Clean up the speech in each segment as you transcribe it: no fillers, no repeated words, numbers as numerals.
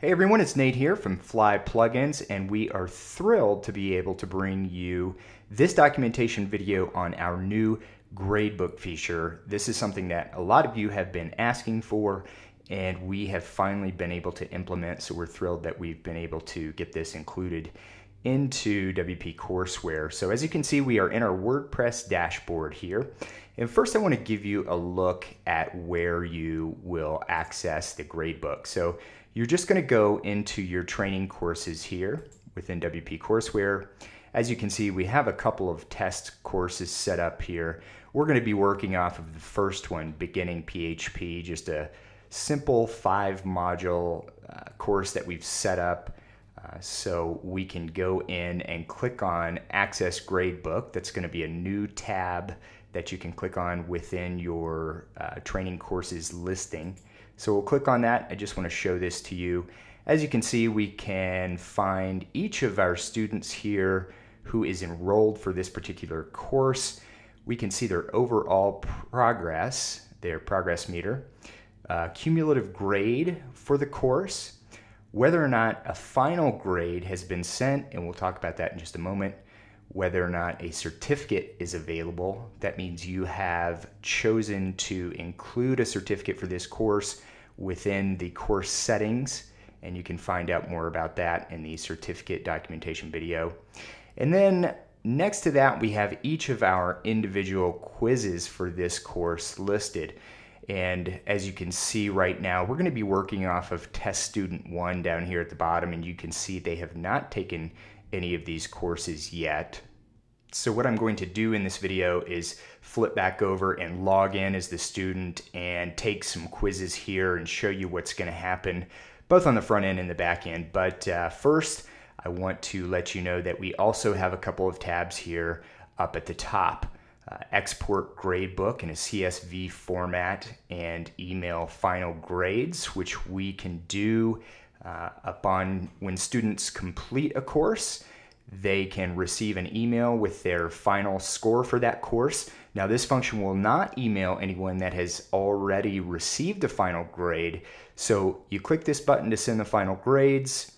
Hey everyone, it's Nate here from Fly Plugins, and we are thrilled to be able to bring you this documentation video on our new gradebook feature. This is something that a lot of you have been asking for, and we have finally been able to implement, so we're thrilled that we've been able to get this included into WP Courseware. So as you can see, we are in our WordPress dashboard here. And first I want to give you a look at where you will access the gradebook. So you're just going to go into your training courses here within WP Courseware. As you can see, we have a couple of test courses set up here. We're going to be working off of the first one, Beginning PHP, just a simple 5-module course that we've set up. So we can go in and click on Access Gradebook. That's going to be a new tab that you can click on within your training courses listing. So we'll click on that. I just want to show this to you. As you can see, we can find each of our students here who is enrolled for this particular course. We can see their overall progress, their progress meter, cumulative grade for the course, whether or not a final grade has been sent, and we'll talk about that in just a moment, whether or not a certificate is available. That means you have chosen to include a certificate for this course within the course settings, and you can find out more about that in the certificate documentation video. And then next to that, we have each of our individual quizzes for this course listed. And as you can see right now, we're going to be working off of test student 1 down here at the bottom, and you can see they have not taken any of these courses yet. So what I'm going to do in this video is flip back over and log in as the student and take some quizzes here and show you what's going to happen both on the front end and the back end. But first, I want to let you know that we also have a couple of tabs here up at the top. Export gradebook in a CSV format and email final grades, which we can do upon when students complete a course. They can receive an email with their final score for that course. Now this function will not email anyone that has already received a final grade. So you click this button to send the final grades.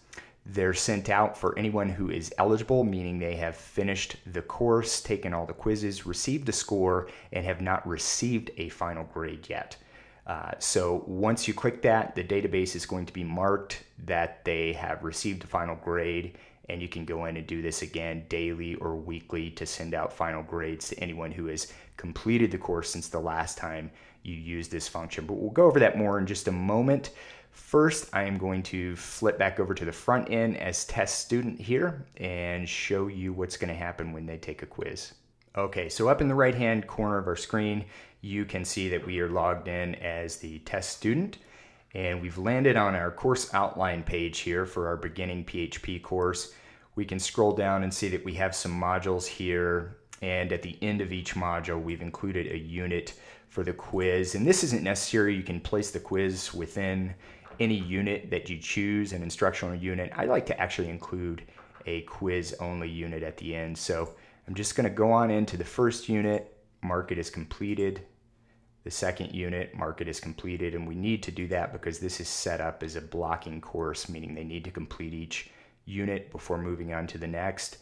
They're sent out for anyone who is eligible, meaning they have finished the course, taken all the quizzes, received a score, and have not received a final grade yet. So once you click that, the database is going to be marked that they have received a final grade, and you can go in and do this again daily or weekly to send out final grades to anyone who has completed the course since the last time you used this function. But we'll go over that more in just a moment. First, I am going to flip back over to the front end as test student here and show you what's going to happen when they take a quiz. Okay, so up in the right-hand corner of our screen, you can see that we are logged in as the test student, and we've landed on our course outline page here for our Beginning PHP course. We can scroll down and see that we have some modules here, and at the end of each module, we've included a unit for the quiz. And this isn't necessary. You can place the quiz within any unit that you choose, an instructional unit. I like to actually include a quiz-only unit at the end. So I'm just going to go on into the first unit, mark it as completed. The second unit, mark it as completed, and we need to do that because this is set up as a blocking course, meaning they need to complete each unit before moving on to the next.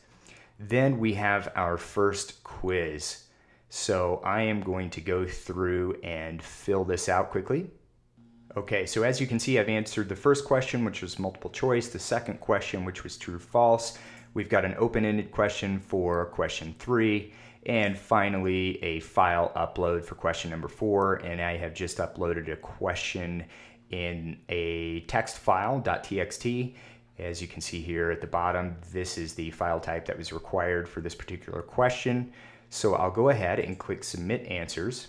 Then we have our first quiz. So I am going to go through and fill this out quickly. Okay, so as you can see, I've answered the first question, which was multiple choice, the second question, which was true false. We've got an open-ended question for question 3, and finally a file upload for question number 4, and I have just uploaded a question in a text file, .txt. As you can see here at the bottom, this is the file type that was required for this particular question. So I'll go ahead and click Submit Answers.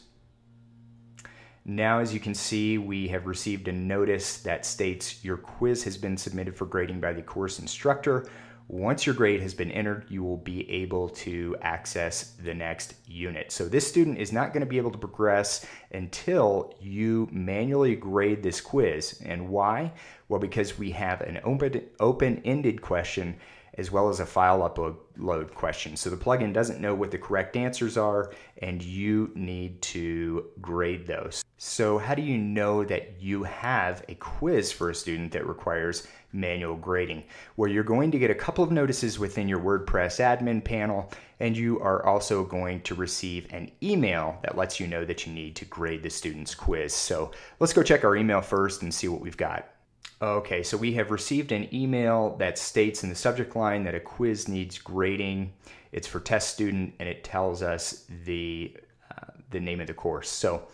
Now, as you can see, we have received a notice that states your quiz has been submitted for grading by the course instructor. Once your grade has been entered, you will be able to access the next unit. So this student is not going to be able to progress until you manually grade this quiz. And why? Well, because we have an open-ended question as well as a file upload question. So the plugin doesn't know what the correct answers are, and you need to grade those. So how do you know that you have a quiz for a student that requires manual grading? Well, you're going to get a couple of notices within your WordPress admin panel, and you are also going to receive an email that lets you know that you need to grade the student's quiz. So let's go check our email first and see what we've got. Okay, so we have received an email that states in the subject line that a quiz needs grading. It's for test student, and it tells us the name of the course. So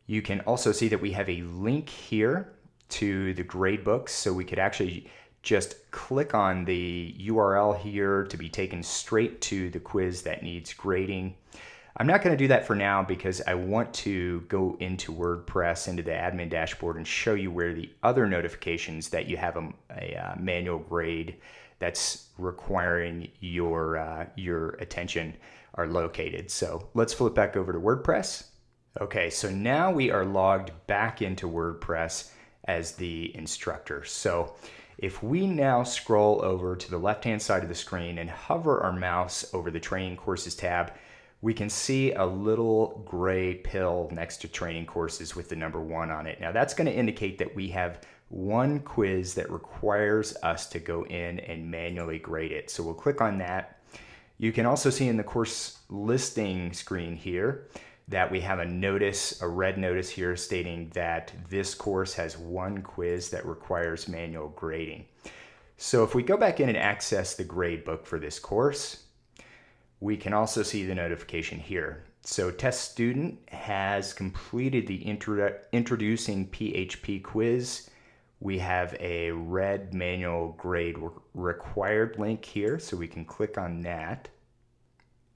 you can also see that we have a link here to the gradebooks, so we could actually just click on the URL here to be taken straight to the quiz that needs grading. I'm not going to do that for now because I want to go into WordPress, into the admin dashboard, and show you where the other notifications that you have a manual grade that's requiring your attention are located. So let's flip back over to WordPress. Okay, so now we are logged back into WordPress as the instructor. So if we now scroll over to the left-hand side of the screen and hover our mouse over the Training Courses tab, we can see a little gray pill next to Training Courses with the number 1 on it. Now that's going to indicate that we have one quiz that requires us to go in and manually grade it. So we'll click on that. You can also see in the course listing screen here that we have a notice, a red notice here stating that this course has one quiz that requires manual grading. So if we go back in and access the grade book for this course, we can also see the notification here. So test student has completed the introducing PHP quiz. We have a red manual grade required link here, so we can click on that.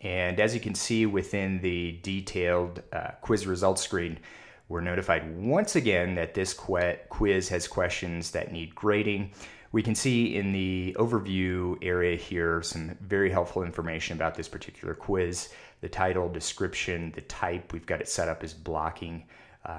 And as you can see within the detailed quiz results screen, we're notified once again that this quiz has questions that need grading. We can see in the overview area here some very helpful information about this particular quiz. The title, description, the type, we've got it set up as blocking,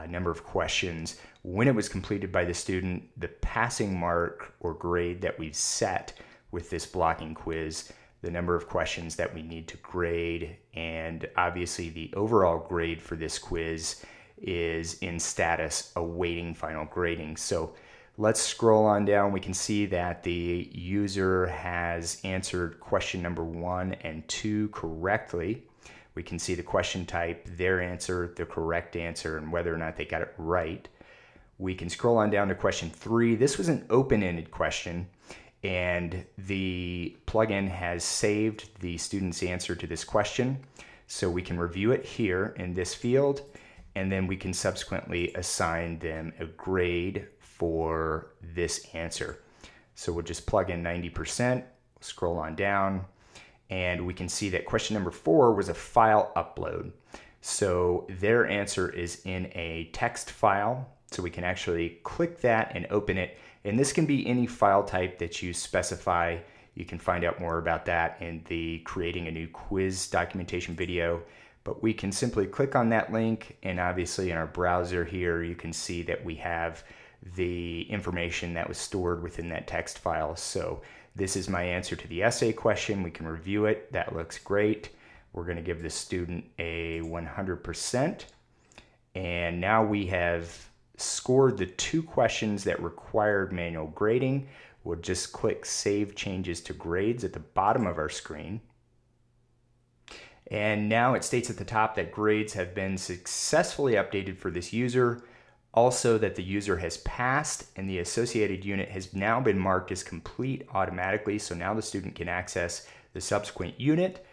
number of questions, when it was completed by the student, the passing mark or grade that we've set with this blocking quiz, the number of questions that we need to grade, and obviously the overall grade for this quiz is in status awaiting final grading. So let's scroll on down. We can see that the user has answered question number 1 and 2 correctly. We can see the question type, their answer, the correct answer, and whether or not they got it right. We can scroll on down to question 3. This was an open-ended question, and the plugin has saved the student's answer to this question. So we can review it here in this field, and then we can subsequently assign them a grade for this answer. So we'll just plug in 90%, scroll on down, and we can see that question number 4 was a file upload. So their answer is in a text file, so we can actually click that and open it. And this can be any file type that you specify. You can find out more about that in the creating a new quiz documentation video. But we can simply click on that link, and obviously in our browser here, you can see that we have the information that was stored within that text file. So this is my answer to the essay question. We can review it. That looks great. We're going to give the student a 100%. And now we have scored the 2 questions that required manual grading. We'll just click Save Changes to Grades at the bottom of our screen. And now it states at the top that grades have been successfully updated for this user. Also that the user has passed, and the associated unit has now been marked as complete automatically. So now the student can access the subsequent unit.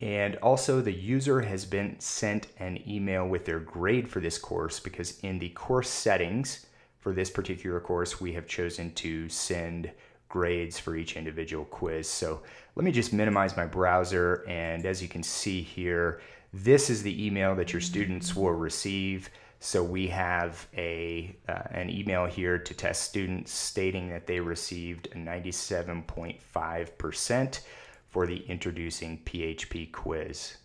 And also the user has been sent an email with their grade for this course, because in the course settings for this particular course, we have chosen to send grades for each individual quiz. So let me just minimize my browser, and as you can see here, this is the email that your students will receive. So we have an email here to test students stating that they received a 97.5% for the Introducing PHP quiz.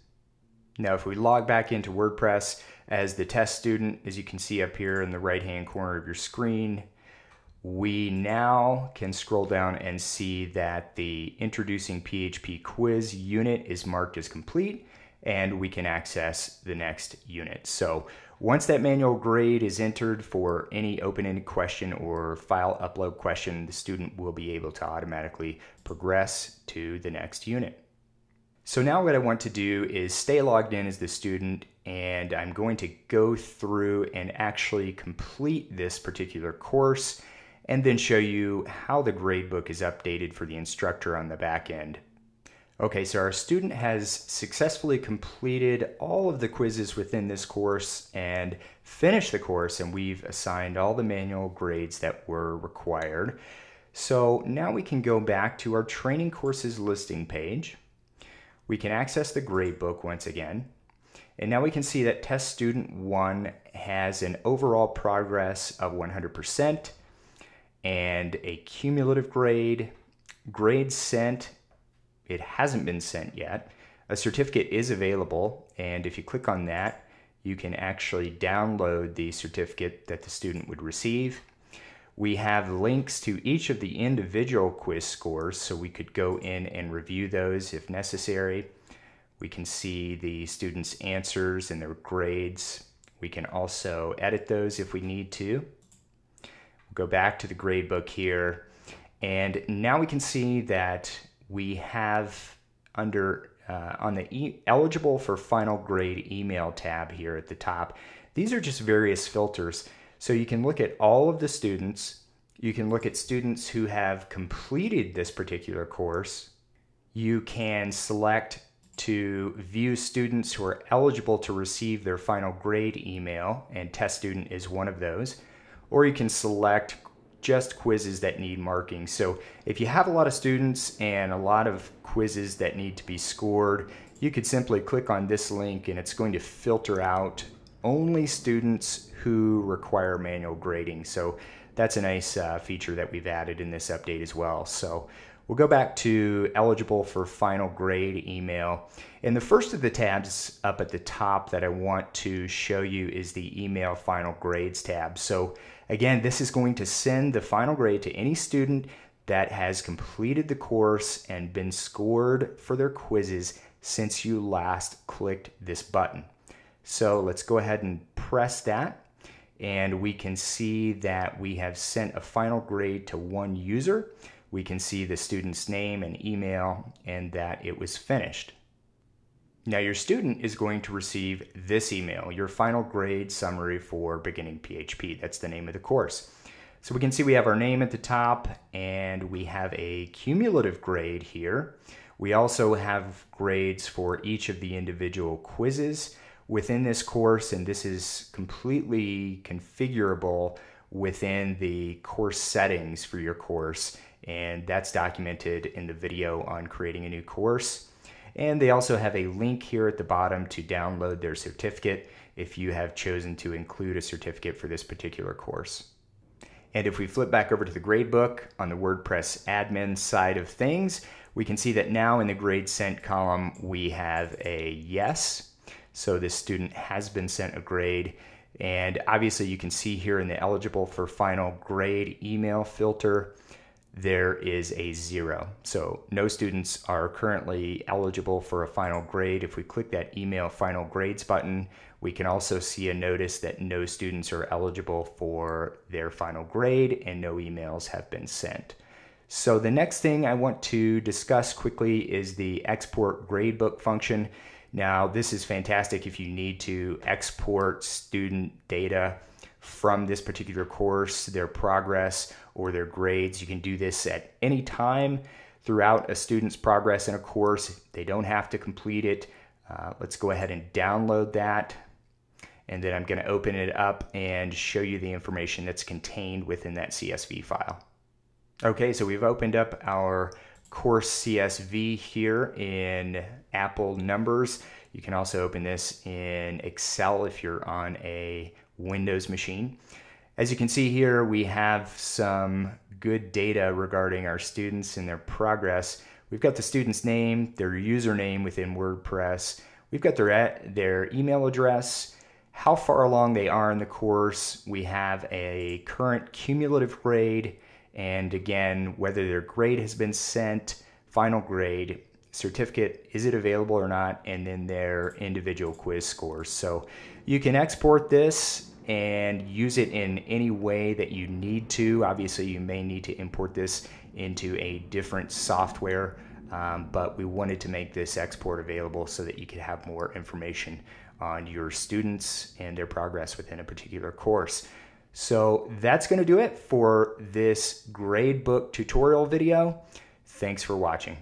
Now if we log back into WordPress as the test student, as you can see up here in the right hand corner of your screen, we now can scroll down and see that the Introducing PHP quiz unit is marked as complete, and we can access the next unit. So once that manual grade is entered for any open-ended question or file upload question, the student will be able to automatically progress to the next unit. So now what I want to do is stay logged in as the student, and I'm going to go through and actually complete this particular course and then show you how the gradebook is updated for the instructor on the back end. Okay, so our student has successfully completed all of the quizzes within this course and finished the course, and we've assigned all the manual grades that were required. So now we can go back to our training courses listing page. We can access the gradebook once again. And now we can see that test student 1 has an overall progress of 100% and a cumulative grade. Grade sent, it hasn't been sent yet. A certificate is available, and if you click on that, you can actually download the certificate that the student would receive. We have links to each of the individual quiz scores, so we could go in and review those if necessary. We can see the students' answers and their grades. We can also edit those if we need to. We'll go back to the gradebook here, and now we can see that we have under on the eligible for final grade email tab here at the top. These are just various filters. So you can look at all of the students. You can look at students who have completed this particular course. You can select to view students who are eligible to receive their final grade email, and test student is one of those. Or you can select just quizzes that need marking. So if you have a lot of students and a lot of quizzes that need to be scored, you could simply click on this link and it's going to filter out only students who require manual grading. So that's a nice feature that we've added in this update as well. So we'll go back to eligible for final grade email. And the first of the tabs up at the top that I want to show you is the email final grades tab. So again, this is going to send the final grade to any student that has completed the course and been scored for their quizzes since you last clicked this button. So let's go ahead and press that, and we can see that we have sent a final grade to one user. We can see the student's name and email and that it was finished. Now your student is going to receive this email, your final grade summary for beginning PHP. That's the name of the course. So we can see we have our name at the top and we have a cumulative grade here. We also have grades for each of the individual quizzes within this course, and this is completely configurable within the course settings for your course, and that's documented in the video on creating a new course. And they also have a link here at the bottom to download their certificate if you have chosen to include a certificate for this particular course. And if we flip back over to the gradebook on the WordPress admin side of things, we can see that now in the grade sent column we have a yes. So this student has been sent a grade, and obviously you can see here in the eligible for final grade email filter there is a 0. So no students are currently eligible for a final grade. If we click that email final grades button, we can also see a notice that no students are eligible for their final grade and no emails have been sent. So the next thing I want to discuss quickly is the export gradebook function. Now this is fantastic if you need to export student data from this particular course, their progress or their grades. You can do this at any time throughout a student's progress in a course. They don't have to complete it. Let's go ahead and download that. And then I'm going to open it up and show you the information that's contained within that CSV file. Okay, so we've opened up our course CSV here in Apple Numbers. You can also open this in Excel if you're on a Windows machine. As you can see here, we have some good data regarding our students and their progress. We've got the student's name, their username within WordPress. We've got their email address, how far along they are in the course. We have a current cumulative grade, and again, whether their grade has been sent, final grade, certificate, is it available or not, and then their individual quiz scores. So you can export this and use it in any way that you need to. Obviously, you may need to import this into a different software, but we wanted to make this export available so that you could have more information on your students and their progress within a particular course. So that's going to do it for this gradebook tutorial video. Thanks for watching.